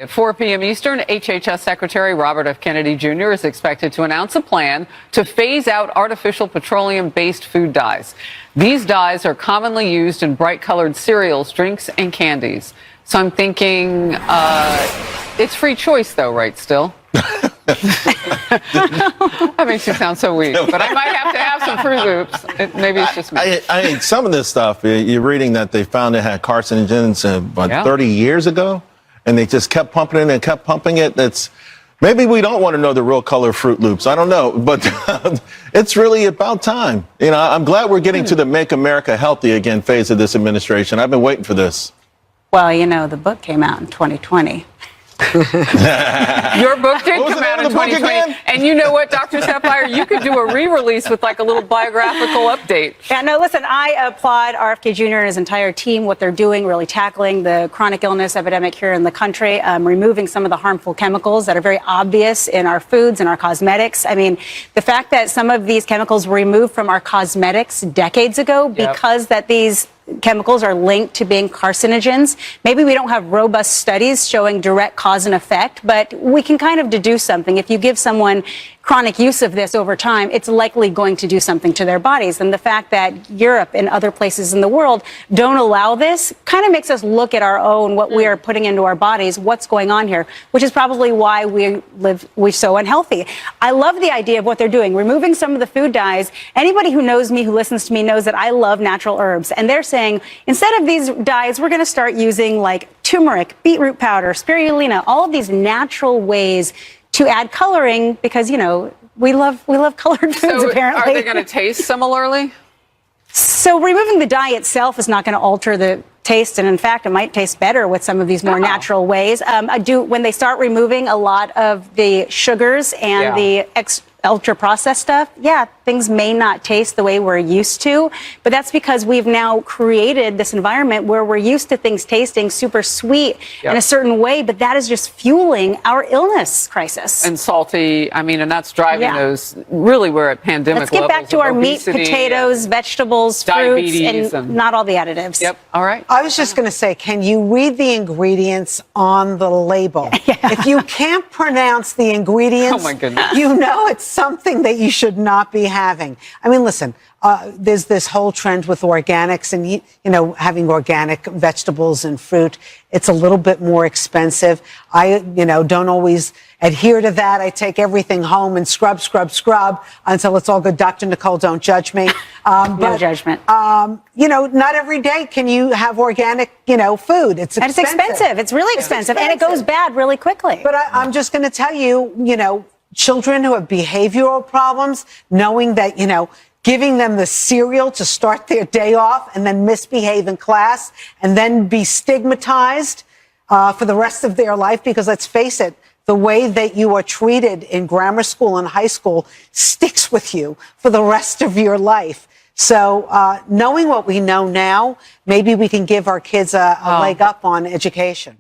At 4 p.m. Eastern, HHS Secretary Robert F. Kennedy Jr. is expected to announce a plan to phase out artificial petroleum-based food dyes. These dyes are commonly used in bright-colored cereals, drinks, and candies. So I'm thinking it's free choice, though, right, still? That makes you sound so weak. But I might have to have some Fruit Loops. Maybe it's just me. I mean, some of this stuff, you're reading that they found it had carcinogens about 30 years ago. And they just kept pumping it and kept pumping it. Maybe we don't want to know the real color of Fruit Loops. I don't know. But it's really about time. You know, I'm glad we're getting to the Make America Healthy Again phase of this administration. I've been waiting for this. Well, you know, the book came out in 2020. Your book did come out in 2020. And you know what, Dr. Sapphire? You could do a re-release with like a little biographical update. Yeah, no, listen, I applaud RFK Jr. and his entire team, what they're doing, really tackling the chronic illness epidemic here in the country, removing some of the harmful chemicals that are very obvious in our foods and our cosmetics. I mean, the fact that some of these chemicals were removed from our cosmetics decades ago because that these chemicals are linked to being carcinogens. Maybe we don't have robust studies showing direct cause and effect, but we can kind of deduce something. If you give someone chronic use of this over time, it's likely going to do something to their bodies. And the fact that Europe and other places in the world don't allow this kind of makes us look at our own, what we are putting into our bodies, what's going on here, which is probably why we're so unhealthy. I love the idea of what they're doing, removing some of the food dyes. Anybody who knows me, who listens to me, knows that I love natural herbs. And they're saying, instead of these dyes, we're going to start using like turmeric, beetroot powder, spirulina, all of these natural ways to add coloring, because, you know, we love colored foods, so apparently. Are they going to taste similarly? So removing the dye itself is not going to alter the taste, and in fact, it might taste better with some of these more natural ways. When they start removing a lot of the sugars and the ultra-processed stuff, things may not taste the way we're used to, but that's because we've now created this environment where we're used to things tasting super sweet in a certain way, but that is just fueling our illness crisis. And salty, I mean, and that's driving those, really, we're at pandemic levels. Let's get back to our meat, potatoes, vegetables, fruits, and not all the additives. Yep, all right. I was just going to say, can you read the ingredients on the label? If you can't pronounce the ingredients, oh my goodness, you know it's something that you should not be having. I mean, listen, there's this whole trend with organics and, you know, having organic vegetables and fruit. It's a little bit more expensive. I, you know, don't always adhere to that. I take everything home and scrub until it's all good. Dr. Nicole, don't judge me. No judgment. You know, not every day can you have organic, you know, food. It's expensive. And it's expensive. It's really expensive. And it goes bad really quickly. But I'm just going to tell you, you know, children who have behavioral problems, knowing that, you know, giving them the cereal to start their day off and then misbehave in class and then be stigmatized for the rest of their life, because let's face it, the way that you are treated in grammar school and high school sticks with you for the rest of your life. So knowing what we know now, maybe we can give our kids a leg up on education.